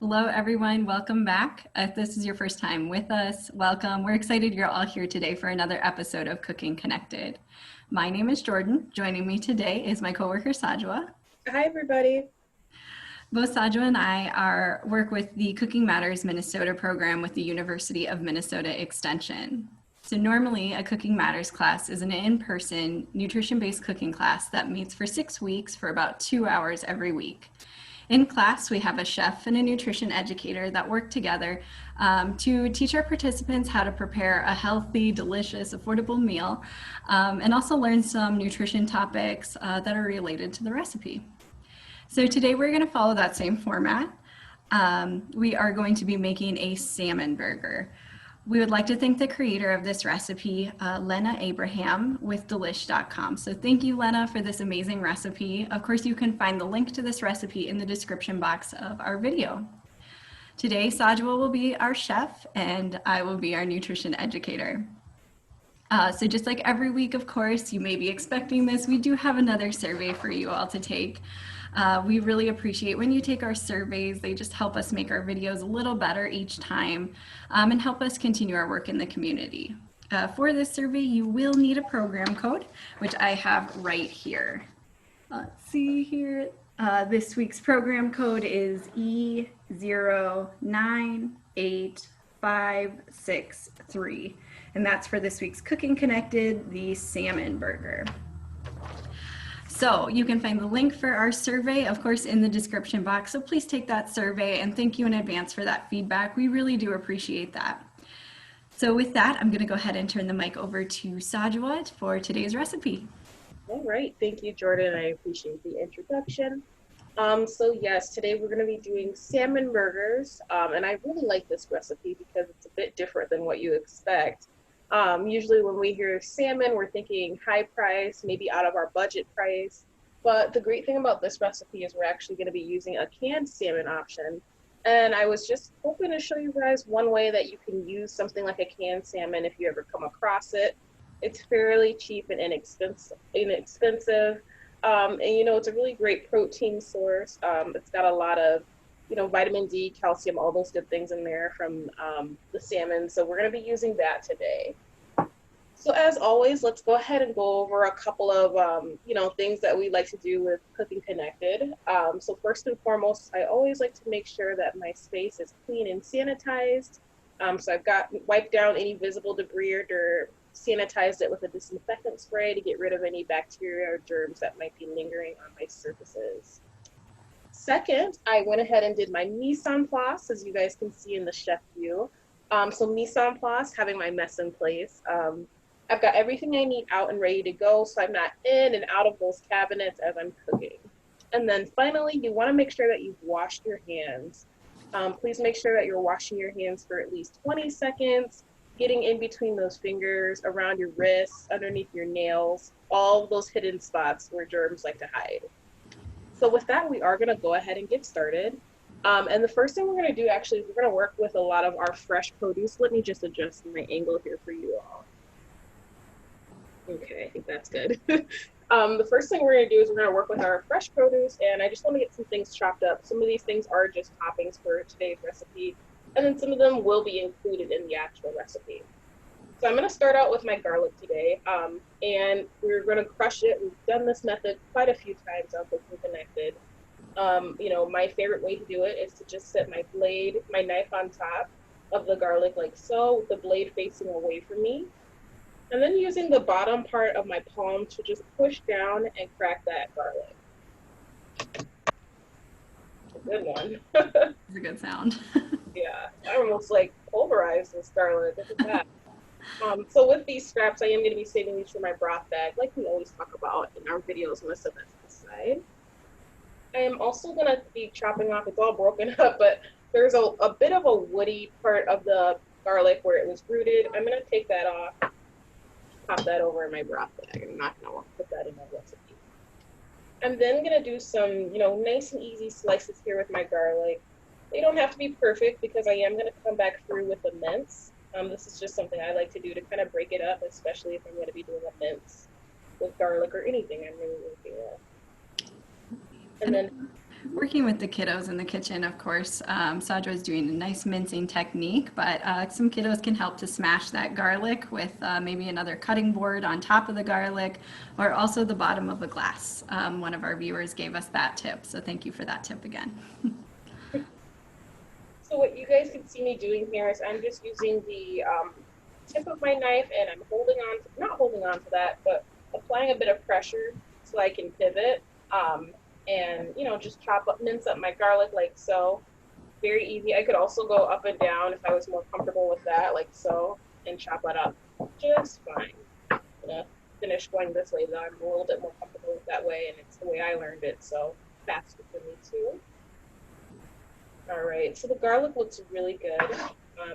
Hello, everyone. Welcome back. If this is your first time with us, welcome. We're excited you're all here today for another episode of Cooking Connected. My name is Jordan. Joining me today is my coworker, Sajwa. Hi, everybody. Both Sajwa and I work with the Cooking Matters Minnesota program with the University of Minnesota Extension. So normally a Cooking Matters class is an in-person nutrition-based cooking class that meets for 6 weeks for about 2 hours every week. In class, we have a chef and a nutrition educator that work together to teach our participants how to prepare a healthy, delicious, affordable meal, and also learn some nutrition topics that are related to the recipe. So today we're going to follow that same format. We are going to be making a salmon burger. We would like to thank the creator of this recipe, Lena Abraham with delish.com. So thank you, Lena, for this amazing recipe. Of course, you can find the link to this recipe in the description box of our video. Today, Sajwa will be our chef and I will be our nutrition educator. So just like every week, of course, you may be expecting this, we do have another survey for you all to take. We really appreciate when you take our surveys. They just help us make our videos a little better each time and help us continue our work in the community. For this survey, you will need a program code, which I have right here. Let's see here. This week's program code is E098563, and that's for this week's Cooking Connected, the salmon burger. So you can find the link for our survey, of course, in the description box. So please take that survey, and thank you in advance for that feedback. We really do appreciate that. So with that, I'm going to go ahead and turn the mic over to Sajwa for today's recipe. All right. Thank you, Jordan. I appreciate the introduction. So yes, today we're going to be doing salmon burgers. And I really like this recipe because it's a bit different than what you expect. Usually when we hear salmon, we're thinking high price, maybe out of our budget price. But the great thing about this recipe is we're actually going to be using a canned salmon option. And I was just hoping to show you guys one way that you can use something like a canned salmon if you ever come across it. It's fairly cheap and inexpensive. And it's a really great protein source. It's got a lot of vitamin D, calcium, all those good things in there from the salmon. So we're going to be using that today. So as always, let's go ahead and go over a couple of, things that we like to do with Cooking Connected. So first and foremost, I always like to make sure that my space is clean and sanitized. So I've wiped down any visible debris or sanitized it with a disinfectant spray to get rid of any bacteria or germs that might be lingering on my surfaces. Second, I went ahead and did my mise en place, as you guys can see in the chef view. So mise en place, having my mess in place. I've got everything I need out and ready to go, so I'm not in and out of those cabinets as I'm cooking. And then finally, you want to make sure that you've washed your hands. Please make sure that you're washing your hands for at least 20 seconds, getting in between those fingers, around your wrists, underneath your nails, all those hidden spots where germs like to hide. So with that, we are going to go ahead and get started. And the first thing we're going to do actually is we're going to work with a lot of our fresh produce. Let me just adjust my angle here for you all. Okay, I think that's good. The first thing we're going to do is we're going to work with our fresh produce, and I just want to get some things chopped up. Some of these things are just toppings for today's recipe, and then some of them will be included in the actual recipe. So I'm going to start out with my garlic today, and we're going to crush it. We've done this method quite a few times on Cooking Connected. My favorite way to do it is to just set my knife on top of the garlic like so, with the blade facing away from me. And then using the bottom part of my palm to just push down and crack that garlic. A good one. It's a good sound. Yeah, I almost pulverized this garlic. Look at that. So with these scraps, I am going to be saving these for my broth bag, like we always talk about in our videos. I'm going to set that to the side. I am also going to be chopping off, it's all broken up, but there's a bit of a woody part of the garlic where it was rooted. I'm going to take that off, pop that over in my broth bag. I'm not going to want to put that in my recipe. I'm then going to do some, nice and easy slices here with my garlic. They don't have to be perfect because I am going to come back through with a mince. This is just something I like to do to kind of break it up, especially if I'm going to be doing a mince with garlic or anything I'm really working with. And then Working with the kiddos in the kitchen, of course, Sajwa is doing a nice mincing technique, but some kiddos can help to smash that garlic with maybe another cutting board on top of the garlic, or also the bottom of a glass. One of our viewers gave us that tip, so thank you for that tip again. So what you guys can see me doing here is I'm just using the tip of my knife and I'm holding on, not holding on to that, but applying a bit of pressure so I can pivot. And just mince up my garlic like so. Very easy. I could also go up and down if I was more comfortable with that, like so, and chop it up just fine. I'm gonna finish going this way though. I'm a little bit more comfortable with that way, and it's the way I learned it, so faster for me too. All right, so the garlic looks really good,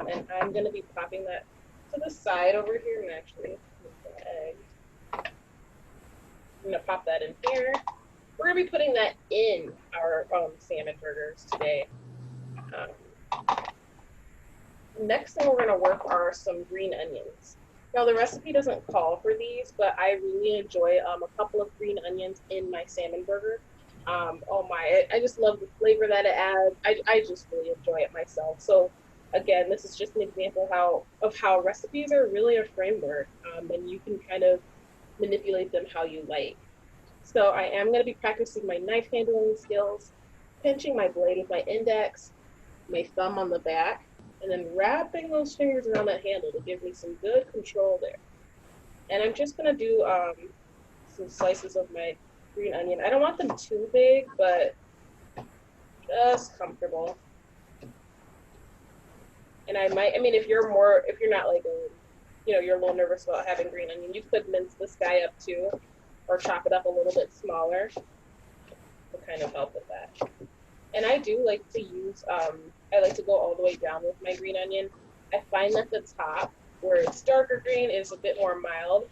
and I'm gonna be popping that to the side over here, and actually, the egg. I'm gonna pop that in here. We're gonna be putting that in our salmon burgers today. Next thing we're gonna work are some green onions. Now the recipe doesn't call for these, but I really enjoy a couple of green onions in my salmon burger. Oh my, I just love the flavor that it adds. I just really enjoy it myself. So again, this is just an example of how recipes are really a framework, and you can kind of manipulate them how you like. So I am going to be practicing my knife handling skills, pinching my blade with my index, my thumb on the back, and then wrapping those fingers around that handle to give me some good control there. And I'm just going to do some slices of my green onion. I don't want them too big, but just comfortable. And if you're not like you're a little nervous about having green onion, you could mince this guy up too, or chop it up a little bit smaller to kind of help with that. And I do like to use, I like to go all the way down with my green onion. I find that the top, where it's darker green, is a bit more mild.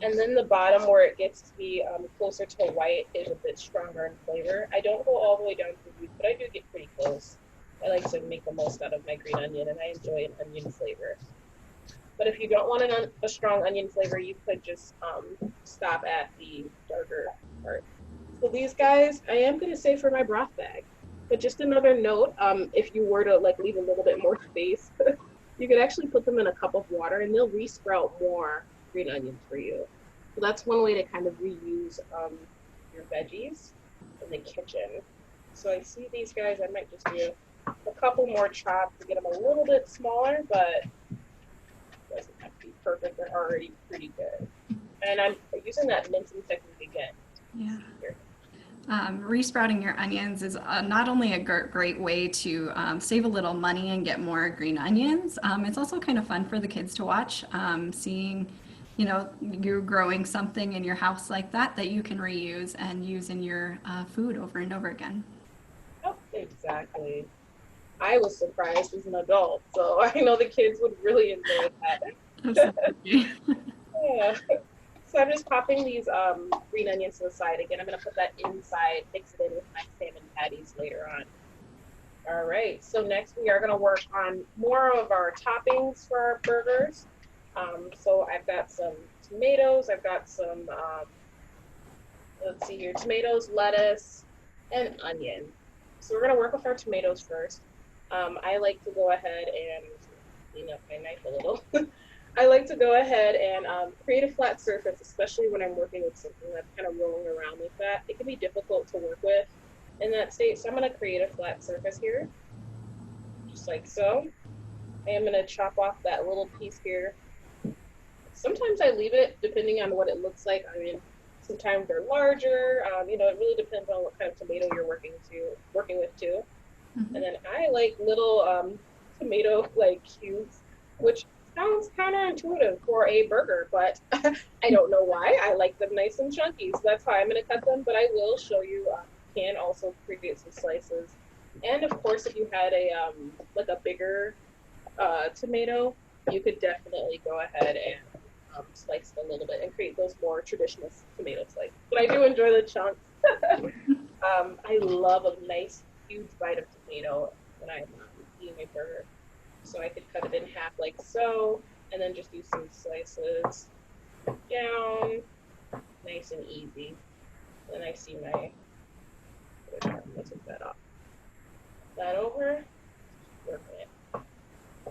And then the bottom, where it gets to be closer to white, is a bit stronger in flavor. I don't go all the way down to the root, but I do get pretty close. I like to make the most out of my green onion, and I enjoy an onion flavor. But if you don't want a strong onion flavor, you could just stop at the darker part. So these guys, I am going to save for my broth bag. But just another note, if you were to leave a little bit more space, you could actually put them in a cup of water and they'll re-sprout more green onions for you. So that's one way to kind of reuse your veggies in the kitchen. So I see these guys, I might just do a couple more chops to get them a little bit smaller, but it doesn't have to be perfect. They're already pretty good. And I'm using that mincing technique again. Yeah. Resprouting your onions is not only a great way to save a little money and get more green onions, it's also kind of fun for the kids to watch, seeing, you growing something in your house like that you can reuse and use in your food over and over again. Oh, exactly. I was surprised as an adult, so I know the kids would really enjoy that. Absolutely. Yeah. So I'm just popping these green onions to the side. Again, I'm going to put that inside, mix it in with my salmon patties later on. All right, so next we are going to work on more of our toppings for our burgers. So I've got some tomatoes, I've got some, let's see here, tomatoes, lettuce, and onion. So we're going to work with our tomatoes first. I like to go ahead and clean up my knife a little. I like to go ahead and create a flat surface, especially when I'm working with something that's kind of rolling around like that. It can be difficult to work with in that state, so I'm going to create a flat surface here, just like so. I am going to chop off that little piece here. Sometimes I leave it depending on what it looks like. I mean, sometimes they're larger. It really depends on what kind of tomato you're working with too. Mm-hmm. And then I like little tomato cubes, which sounds counterintuitive for a burger, but I don't know why. I like them nice and chunky, so that's how I'm going to cut them. But I will show you. You can also create some slices, and of course, if you had a bigger tomato, you could definitely go ahead and slice it a little bit and create those more traditional tomato slices. But I do enjoy the chunks. I love a nice huge bite of tomato when I'm eating a burger. So I could cut it in half like so, and then just do some slices down, nice and easy. Then I see my Let's take that off. That over. Working it.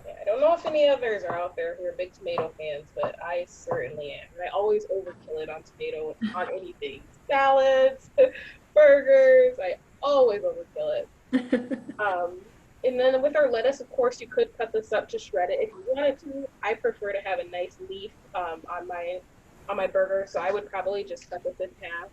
Yeah, I don't know if any others are out there who are big tomato fans, but I certainly am. And I always overkill it on tomato on anything. Salads, burgers, I always overkill it. Um, and then with our lettuce, of course, you could cut this up to shred it if you wanted to. I prefer to have a nice leaf on my burger, so I would probably just cut this in half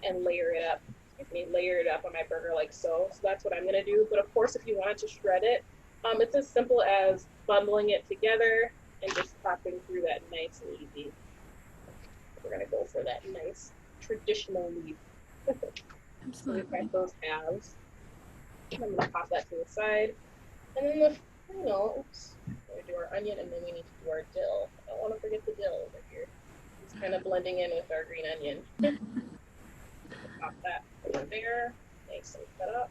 and layer it up. Excuse me, layer it up on my burger like so. So that's what I'm gonna do. But of course, if you wanted to shred it, it's as simple as bundling it together and just chopping through that nice and easy. We're gonna go for that nice traditional leaf. So we've got those halves. I'm gonna pop that to the side. And then the final, oops, we're gonna do our onion and then we need to do our dill. I don't want to forget the dill over here. It's kind of blending in with our green onion. Pop that over there, nice and cut up.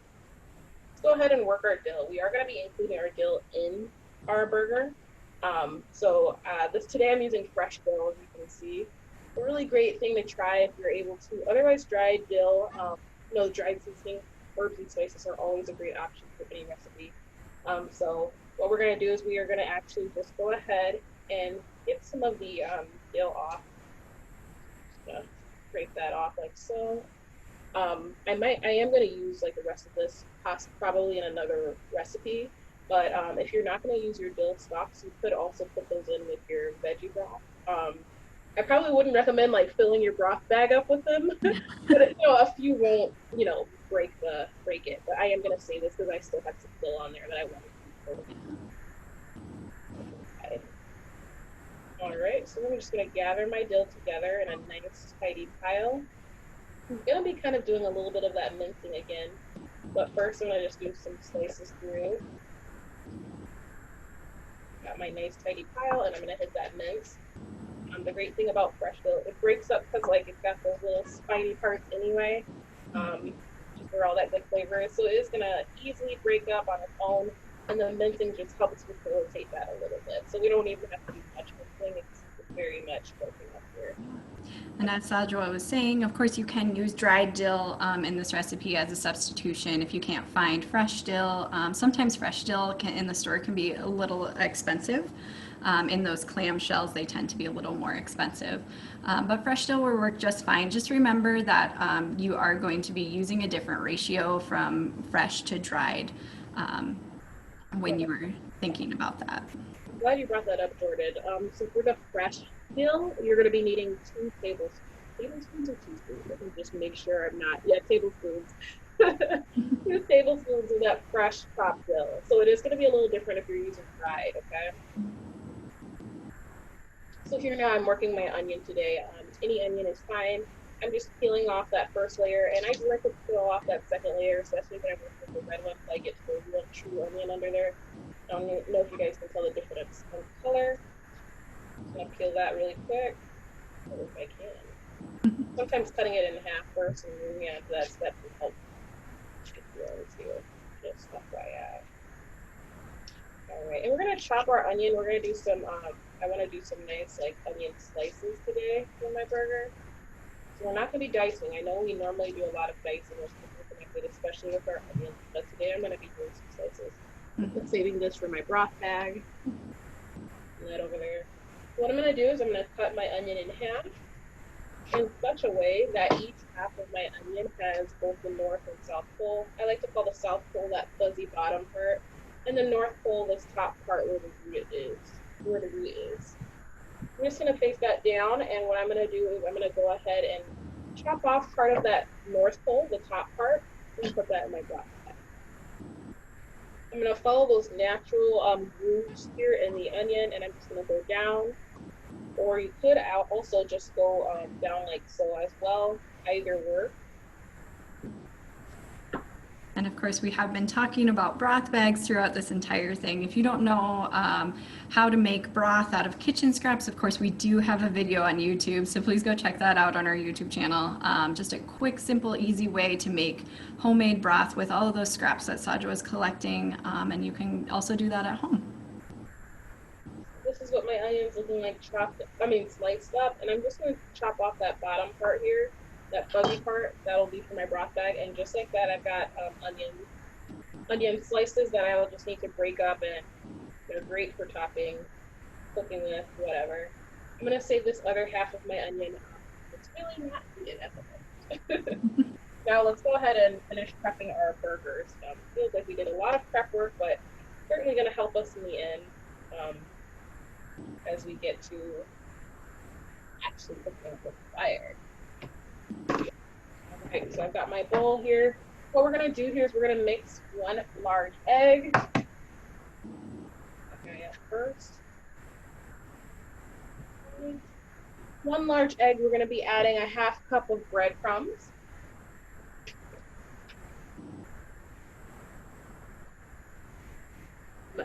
Let's go ahead and work our dill. We are going to be including our dill in our burger. Today I'm using fresh dill, as you can see. A really great thing to try if you're able to. Otherwise, dried dill, dried seasoning, herbs and spices are always a great option for any recipe. So what we're going to do is we are going to actually just go ahead and get some of the dill off. Just scrape that off like so. I am going to use like the rest of this probably in another recipe, but if you're not going to use your dill stalks, you could also put those in with your veggie broth. I probably wouldn't recommend like filling your broth bag up with them, but a few won't, break it. But I am going to say this because I still have some dill on there that I want to keep. Okay. All right, so I'm just going to gather my dill together in a nice tidy pile. I'm going to be kind of doing a little bit of that mincing again, but first I'm going to just do some slices through. Got my nice tidy pile, and I'm going to hit that mince. The great thing about fresh dill, it breaks up because like it's got those little spiny parts anyway, just where all that good flavor is. So it is going to easily break up on its own, and the mincing just helps facilitate that a little bit. So we don't even have to do much mincing. It's very much broken up here. And as Sajwa was saying, of course, you can use dried dill in this recipe as a substitution if you can't find fresh dill. Sometimes fresh dill in the store can be a little expensive. In those clam shells, they tend to be a little more expensive. But fresh dill will work just fine. Just remember that you are going to be using a different ratio from fresh to dried when you were thinking about that. I'm glad you brought that up, Jordan. So for the fresh dill, you're going to be needing 2 tablespoons. Tablespoons or teaspoons? Let me just make sure I'm not. Yeah, tablespoons. 2 tablespoons of that fresh chopped dill. So it is going to be a little different if you're using dried, okay? So here now I'm working my onion today. Any onion is fine. I'm just peeling off that first layer, and I do like to peel off that second layer, especially when I'm working with the red one, so I get to the real true onion under there. I don't know if you guys can tell the difference in color. I'm going to peel that really quick, if I can. Sometimes cutting it in half first and moving on to that step can help get through it. Just FYI. Alright, and we're going to chop our onion. We're going to do some, I want to do some nice like onion slices today for my burger. So we're not going to be dicing. I know we normally do a lot of dicing with connected, especially with our onions, but today I'm going to be doing some slices. I'm saving this for my broth bag. And that over there. What I'm going to do is I'm going to cut my onion in half in such a way that each half of my onion has both the north and south pole. I like to call the south pole that fuzzy bottom part, and the north pole this top part where the root is. I'm just going to face that down, and what I'm going to do is I'm going to go ahead and chop off part of that north pole, the top part, and put that in my broth bag. I'm going to follow those natural grooves here in the onion, and I'm just going to go down. Or you could also just go down like so as well. Either work. And of course, we have been talking about broth bags throughout this entire thing. If you don't know how to make broth out of kitchen scraps, of course, we do have a video on YouTube, so please go check that out on our YouTube channel. Just a quick, simple, easy way to make homemade broth with all of those scraps that Sajwa was collecting, and you can also do that at home. This is what my onion's looking like sliced up, and I'm just going to chop off that bottom part here. that fuzzy part, that'll be for my broth bag. And just like that, I've got onion slices that I will just need to break up, and they're great for topping, cooking with, whatever. I'm gonna save this other half of my onion. It's really not needed at the moment. Now let's go ahead and finish prepping our burgers. Feels like we did a lot of prep work, but certainly gonna help us in the end um, as we get to actually cooking with fire. Alright, so I've got my bowl here. What we're gonna do here is we're gonna mix one large egg. Okay, first. One large egg, we're gonna be adding a half cup of breadcrumbs.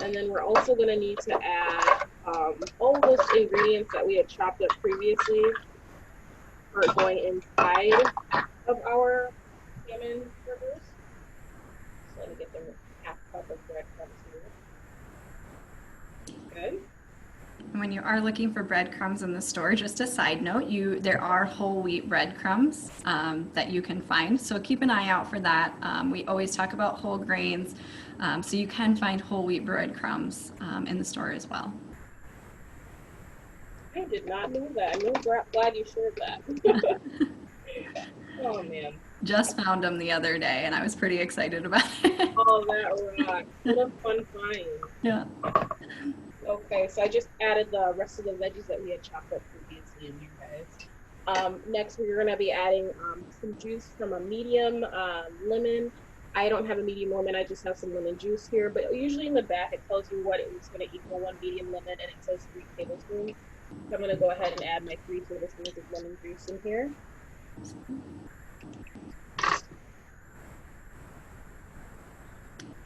And then we're also gonna need to add all those ingredients that we had chopped up previously are going inside of our salmon burgers. So let me get them half cup of breadcrumbs here. Good. And when you are looking for breadcrumbs in the store, just a side note, there are whole wheat breadcrumbs that you can find. So keep an eye out for that. We always talk about whole grains, so you can find whole wheat breadcrumbs in the store as well. I did not know that. I'm really glad you shared that. Oh man. Just found them the other day, and I was pretty excited about it. Oh, that rocks. What a fun find. Yeah. Okay, so I just added the rest of the veggies that we had chopped up previously in here, guys. Next, we're going to be adding some juice from a medium lemon. I don't have a medium lemon, I just have some lemon juice here, but usually in the back it tells you what it's going to equal one medium lemon, and it says 3 tablespoons. So I'm going to go ahead and add my 3 tablespoons of lemon juice in here.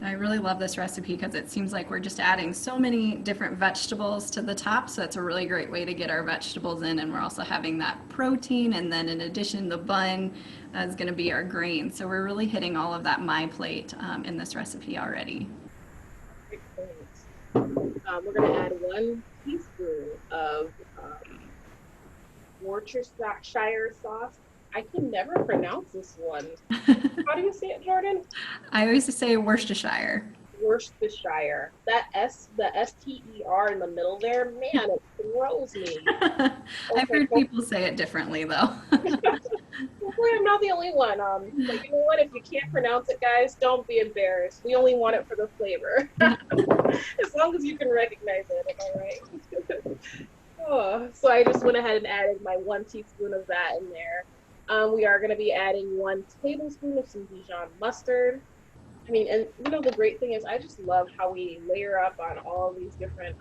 I really love this recipe because it seems like we're just adding so many different vegetables to the top, so it's a really great way to get our vegetables in, and we're also having that protein, and then in addition the bun is going to be our grain, so we're really hitting all of that my plate in this recipe already. We're going to add 1 teaspoon of Worcestershire sauce. I can never pronounce this one. How do you say it, Jordan? I always say Worcestershire. Worcestershire. The S-T-E-R in the middle there, man, it throws me. Okay. I've heard people say it differently, though. Hopefully I'm not the only one. But you know what? If you can't pronounce it, guys, don't be embarrassed. We only want it for the flavor. As long as you can recognize it, am I right? Oh, so I just went ahead and added my 1 teaspoon of that in there. We are going to be adding 1 tablespoon of some Dijon mustard. I mean, and you know, the great thing is I just love how we layer up on all these different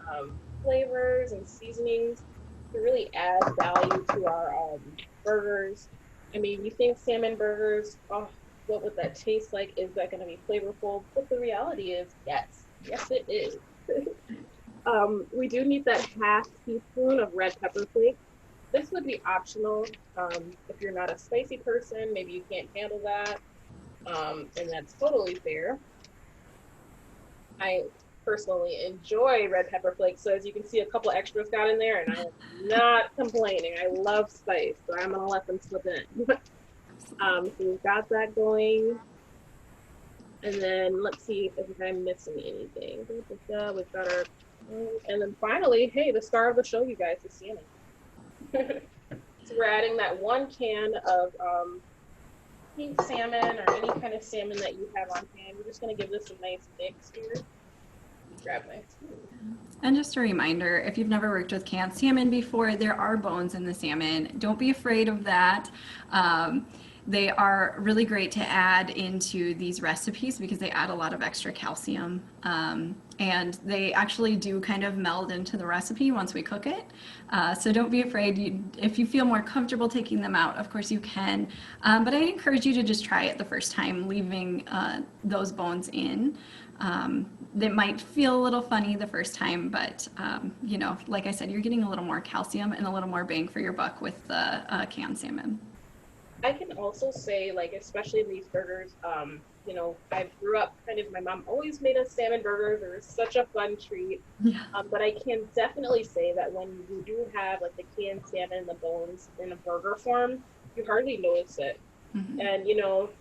flavors and seasonings to really add value to our burgers. I mean, you think salmon burgers, oh, what would that taste like? Is that going to be flavorful? But the reality is, yes. Yes, it is. We do need that half teaspoon of red pepper flakes. This would be optional if you're not a spicy person, maybe you can't handle that, and that's totally fair. I personally enjoy red pepper flakes, so as you can see, a couple extras got in there, and I'm not complaining. I love spice, so I'm going to let them slip in. So we've got that going, and then let's see if I'm missing anything. We've got our, and then finally, hey, the star of the show, you guys, is salmon. So we're adding that 1 can of pink salmon or any kind of salmon that you have on hand. We're just going to give this a nice mix here. Grab my spoon. And just a reminder, if you've never worked with canned salmon before, there are bones in the salmon. Don't be afraid of that. They are really great to add into these recipes because they add a lot of extra calcium. And they actually do kind of meld into the recipe once we cook it. So don't be afraid. If you feel more comfortable taking them out, of course you can. But I'd encourage you to just try it the first time, leaving those bones in. They might feel a little funny the first time, but you know, like I said, you're getting a little more calcium and a little more bang for your buck with the canned salmon. I can also say, like, especially in these burgers, you know, I grew up my mom always made us salmon burgers. It was such a fun treat. Yeah. But I can definitely say that when you do have, like, the canned salmon and the bones in a burger form, you hardly notice it. Mhm. And,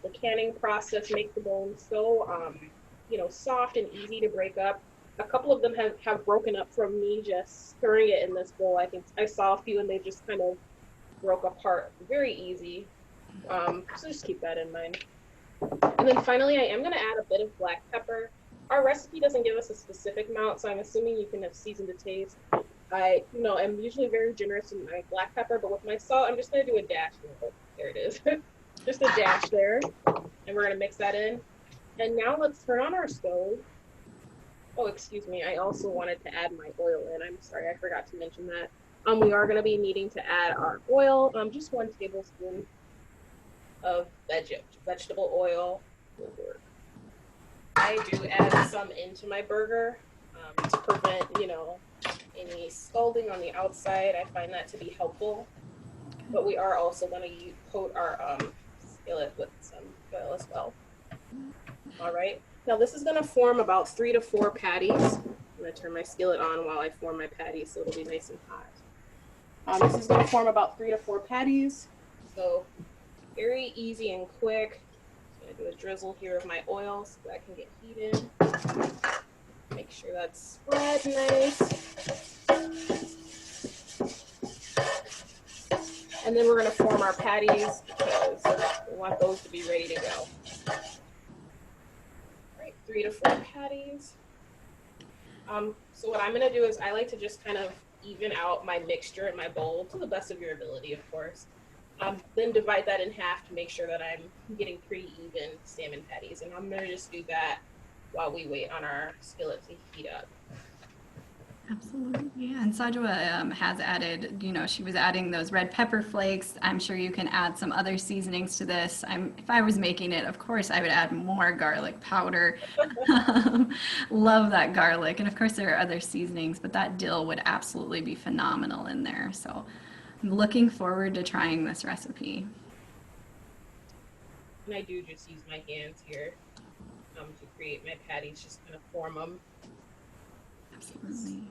the canning process makes the bones so, soft and easy to break up. A couple of them have broken up from me just stirring it in this bowl. I saw a few and they just kind of broke apart very easy. So just keep that in mind. And then finally, I am going to add a bit of black pepper. Our recipe doesn't give us a specific amount, so I'm assuming you can have seasoned to taste. I, am usually very generous with my black pepper, but with my salt, I'm just going to do a dash. Oh, there it is. Just a dash there. And we're going to mix that in. And now let's turn on our stove. Oh, excuse me. I also wanted to add my oil in. I'm sorry, I forgot to mention that. We are going to be needing to add our oil, just 1 tablespoon of vegetable oil will work. I do add some into my burger to prevent, any scalding on the outside. I find that to be helpful. But we are also going to coat our skillet with some oil as well. All right. Now this is going to form about 3 to 4 patties. I'm going to turn my skillet on while I form my patties so it'll be nice and hot. This is going to form about 3 to 4 patties. So very easy and quick. I'm going to do a drizzle here of my oil so that can get heated. Make sure that's spread nice. And then we're going to form our patties because we want those to be ready to go. All right, 3 to 4 patties. So what I'm going to do is I like to just kind of even out my mixture in my bowl to the best of your ability, of course. Then divide that in half to make sure that I'm getting pretty even salmon patties. And I'm going to just do that while we wait on our skillet to heat up. Absolutely. Yeah. And Sajwa has added, she was adding those red pepper flakes. I'm sure you can add some other seasonings to this. If I was making it, of course, I would add more garlic powder. Love that garlic. And of course, there are other seasonings, but that dill would absolutely be phenomenal in there. So I'm looking forward to trying this recipe. And I do just use my hands here to create my patties, just kind of form them. Absolutely.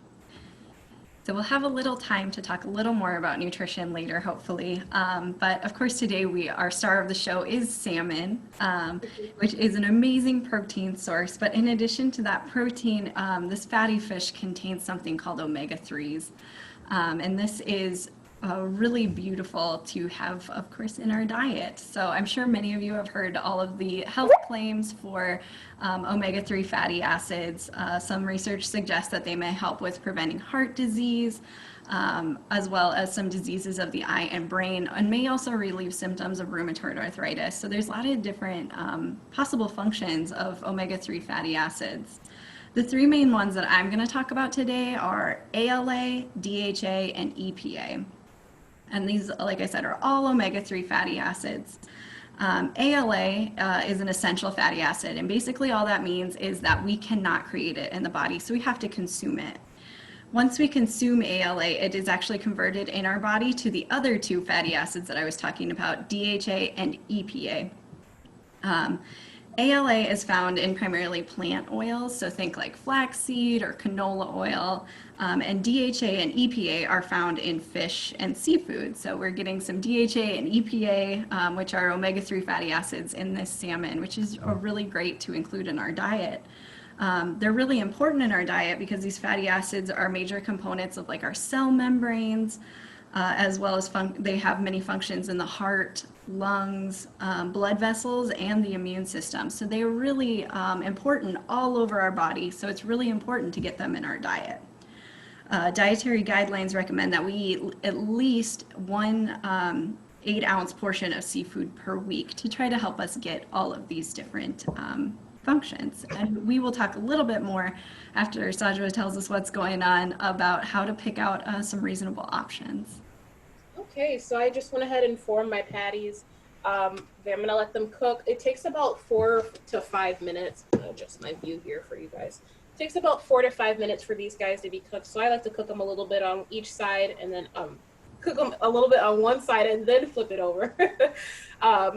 So we'll have a little time to talk a little more about nutrition later, hopefully. But of course, today our star of the show is salmon, which is an amazing protein source. But in addition to that protein, this fatty fish contains something called omega-3s. And this is really beautiful to have, of course, in our diet. So I'm sure many of you have heard all of the health claims for omega-3 fatty acids. Some research suggests that they may help with preventing heart disease, as well as some diseases of the eye and brain, and may also relieve symptoms of rheumatoid arthritis. So there's a lot of different possible functions of omega-3 fatty acids. The 3 main ones that I'm going to talk about today are ALA, DHA, and EPA. And these, like I said, are all omega-3 fatty acids. ALA is an essential fatty acid, and basically all that means is that we cannot create it in the body, so we have to consume it. Once we consume ALA, it is actually converted in our body to the other 2 fatty acids that I was talking about, DHA and EPA. ALA is found in primarily plant oils, so think like flaxseed or canola oil, and DHA and EPA are found in fish and seafood. So we're getting some DHA and EPA, which are omega-3 fatty acids in this salmon, which is really great to include in our diet. They're really important in our diet because these fatty acids are major components of like our cell membranes, as well as they have many functions in the heart, lungs, blood vessels, and the immune system. So they're really important all over our body. So it's really important to get them in our diet. Dietary guidelines recommend that we eat at least 1 8-ounce portion of seafood per week to try to help us get all of these different functions. And we will talk a little bit more after Sajwa tells us what's going on about how to pick out some reasonable options. Okay, so I just went ahead and formed my patties. I'm gonna let them cook. It takes about 4 to 5 minutes. I'll adjust my view here for you guys. It takes about 4 to 5 minutes for these guys to be cooked. So I like to cook them a little bit on each side and then cook them a little bit on one side and then flip it over.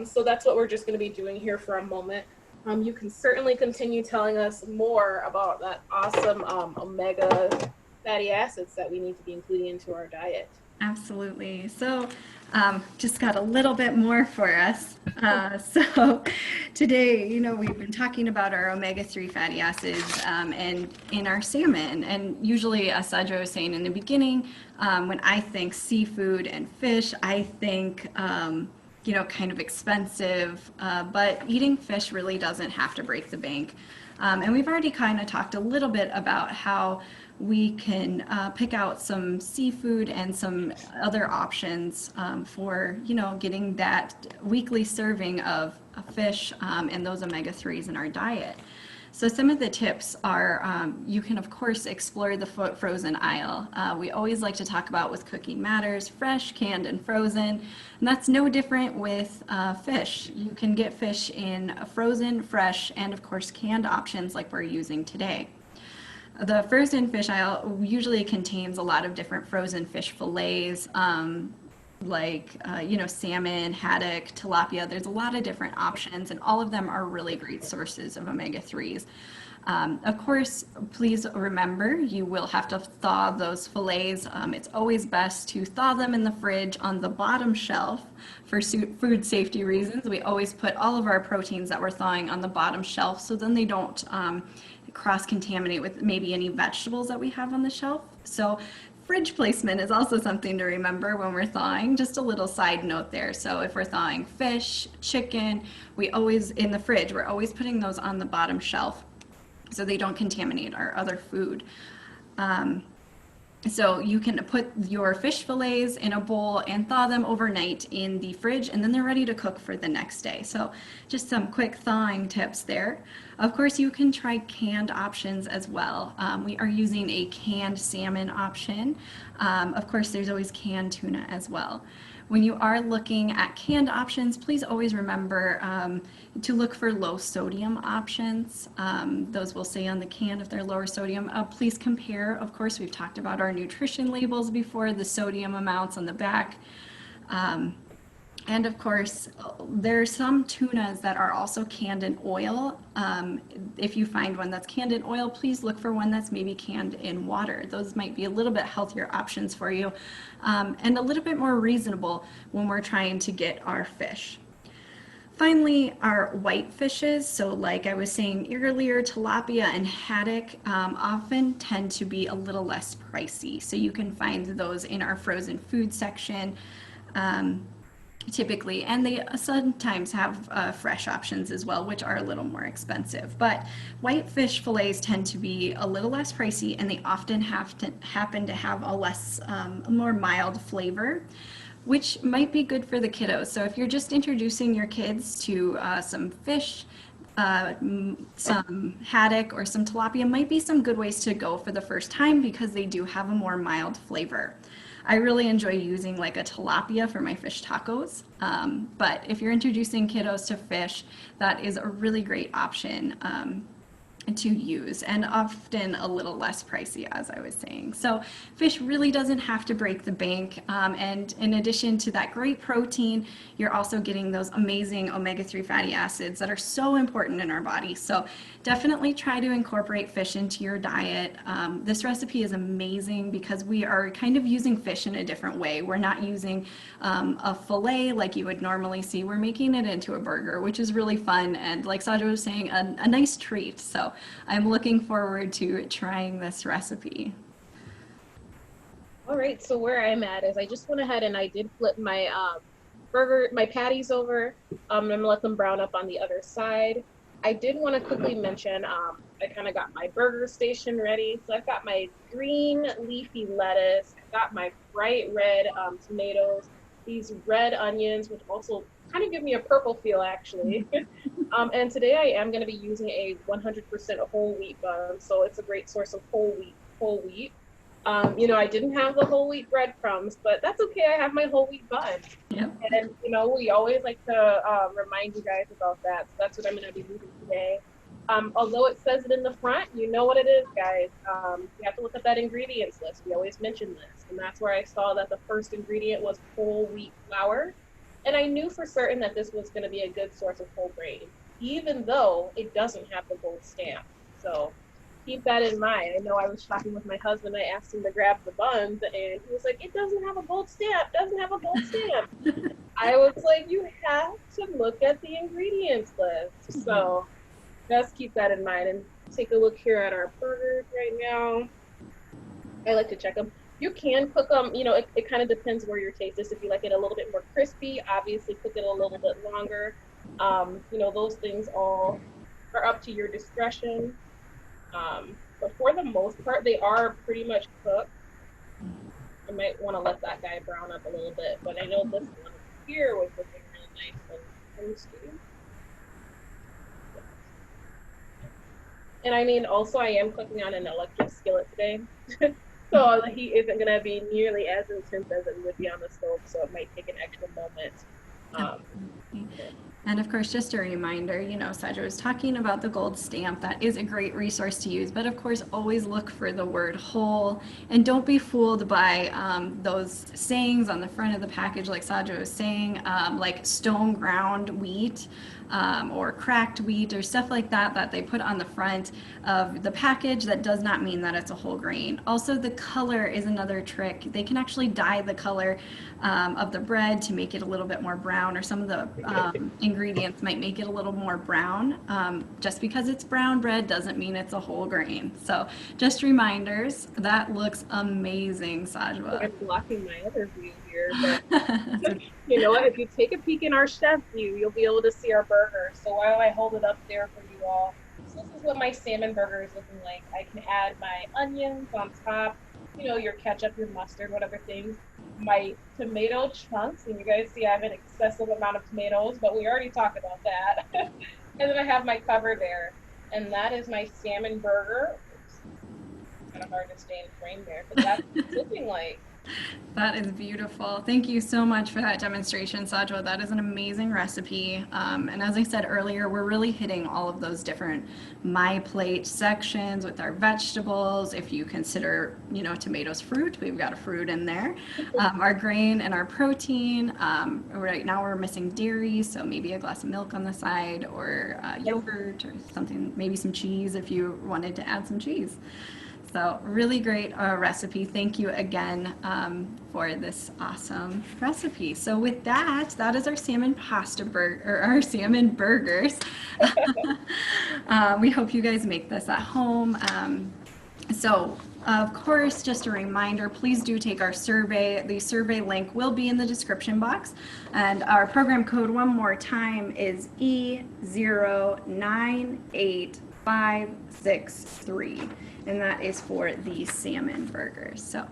So that's what we're just gonna be doing here for a moment. You can certainly continue telling us more about that awesome omega fatty acids that we need to be including into our diet. Absolutely. So, just got a little bit more for us. So, today, we've been talking about our omega-3 fatty acids and in our salmon. And usually, as Sajwa was saying in the beginning, when I think seafood and fish, I think, kind of expensive. But eating fish really doesn't have to break the bank. And we've already kind of talked a little bit about how we can pick out some seafood and some other options for, getting that weekly serving of fish and those omega-3s in our diet. So some of the tips are you can, of course, explore the frozen aisle. We always like to talk about with Cooking Matters, fresh, canned, and frozen. And that's no different with fish. You can get fish in frozen, fresh, and, of course, canned options like we're using today. The frozen fish aisle usually contains a lot of different frozen fish fillets, salmon, haddock, tilapia. There's a lot of different options, and all of them are really great sources of omega-3s. Of course, please remember you will have to thaw those fillets. It's always best to thaw them in the fridge on the bottom shelf for food safety reasons. We always put all of our proteins that we're thawing on the bottom shelf so then they don't cross-contaminate with maybe any vegetables that we have on the shelf. So fridge placement is also something to remember when we're thawing. Just a little side note there. So if we're thawing fish, chicken, in the fridge, we're always putting those on the bottom shelf so they don't contaminate our other food. So you can put your fish fillets in a bowl and thaw them overnight in the fridge, and then they're ready to cook for the next day. So just some quick thawing tips there. Of course, you can try canned options as well. We are using a canned salmon option. Of course, there's always canned tuna as well. When you are looking at canned options, please always remember to look for low sodium options. Those will say on the can if they're lower sodium. Please compare. Of course, we've talked about our nutrition labels before, the sodium amounts on the back. And of course, there's some tunas that are also canned in oil. If you find one that's canned in oil, please look for one that's maybe canned in water. Those might be a little bit healthier options for you and a little bit more reasonable when we're trying to get our fish. Finally, our white fishes, so like I was saying earlier, tilapia and haddock often tend to be a little less pricey. So you can find those in our frozen food section. Typically, and they sometimes have fresh options as well, which are a little more expensive. But white fish fillets tend to be a little less pricey, and they often happen to have a more mild flavor, which might be good for the kiddos. So if you're just introducing your kids to some fish, some haddock or some tilapia might be some good ways to go for the first time because they do have a more mild flavor. I really enjoy using like a tilapia for my fish tacos, but if you're introducing kiddos to fish, that is a really great option to use and often a little less pricey, as I was saying. So fish really doesn't have to break the bank, and in addition to that great protein, you're also getting those amazing omega-3 fatty acids that are so important in our body. So definitely try to incorporate fish into your diet. This recipe is amazing because we are kind of using fish in a different way. We're not using a fillet like you would normally see. We're making it into a burger, which is really fun and, like Sajwa was saying, a nice treat. So I'm looking forward to trying this recipe. All right, so where I'm at is I just went ahead and I did flip my my patties over. I'm gonna let them brown up on the other side. I did want to quickly mention I kind of got my burger station ready. So I've got my green leafy lettuce, I've got my bright red tomatoes, these red onions, which also kind of give me a purple feel actually. And today I am going to be using a 100% whole wheat bun, so it's a great source of whole wheat. I didn't have the whole wheat breadcrumbs, but that's okay. I have my whole wheat bun. Yep. And, we always like to remind you guys about that. So that's what I'm going to be using today. Although it says it in the front, you know what it is, guys. You have to look at that ingredients list. We always mention this. And that's where I saw that the first ingredient was whole wheat flour. And I knew for certain that this was going to be a good source of whole grain, even though it doesn't have the gold stamp. So keep that in mind. I know I was talking with my husband. I asked him to grab the buns, and he was like, "It doesn't have a gold stamp. Doesn't have a gold stamp." I was like, "You have to look at the ingredients list." Yeah. So just keep that in mind and take a look here at our burgers right now. I like to check them. You can cook them. You know, it kind of depends where your taste is. If you like it a little bit more crispy, obviously cook it a little bit longer. You know, those things all are up to your discretion. But for the most part, they are pretty much cooked. I might want to let that guy brown up a little bit, but I know this one here was looking really nice and toasty. And I mean, also, I am cooking on an electric skillet today. So the heat isn't going to be nearly as intense as it would be on the stove. So it might take an extra moment. Um, Absolutely. And of course, just a reminder, Saja was talking about the gold stamp. That is a great resource to use. But of course, always look for the word whole. And don't be fooled by those sayings on the front of the package, like Saja was saying, like stone ground wheat. Or cracked wheat or stuff like that that they put on the front of the package. That does not mean that it's a whole grain. Also, the color is another trick. They can actually dye the color of the bread to make it a little bit more brown, or some of the ingredients might make it a little more brown. Just because it's brown bread doesn't mean it's a whole grain. So just reminders. That looks amazing, Sajwa. I'm blocking my other view here, but you know what? If you take a peek in our chef view, you'll be able to see our burger. So why don't I hold it up there for you all? So this is what my salmon burger is looking like. I can add my onions on top, you know, your ketchup, your mustard, whatever things. My tomato chunks, and you guys see I have an excessive amount of tomatoes, but we already talked about that. And then I have my cover there, and that is my salmon burger. Oops, kind of hard to stay in frame there, but that's what it's looking like. That is beautiful. Thank you so much for that demonstration, Sajwa. That is an amazing recipe. And as I said earlier, we're really hitting all of those different My Plate sections with our vegetables. If you consider, tomatoes fruit, we've got a fruit in there. Our grain and our protein. Right now we're missing dairy, so maybe a glass of milk on the side, or yogurt or something, maybe some cheese if you wanted to add some cheese. So really great recipe. Thank you again for this awesome recipe. So with that, that is our salmon pasta burger, or our salmon burgers. We hope you guys make this at home. So of course, just a reminder, please do take our survey. The survey link will be in the description box. And our program code, one more time, is E098563. And that is for the salmon burgers. So,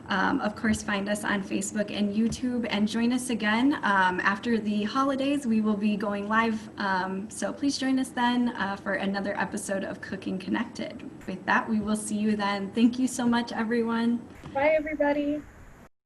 of course, find us on Facebook and YouTube, and join us again after the holidays. We will be going live, so please join us then for another episode of Cooking Connected. With that, we will see you then. Thank you so much, everyone. Bye, everybody.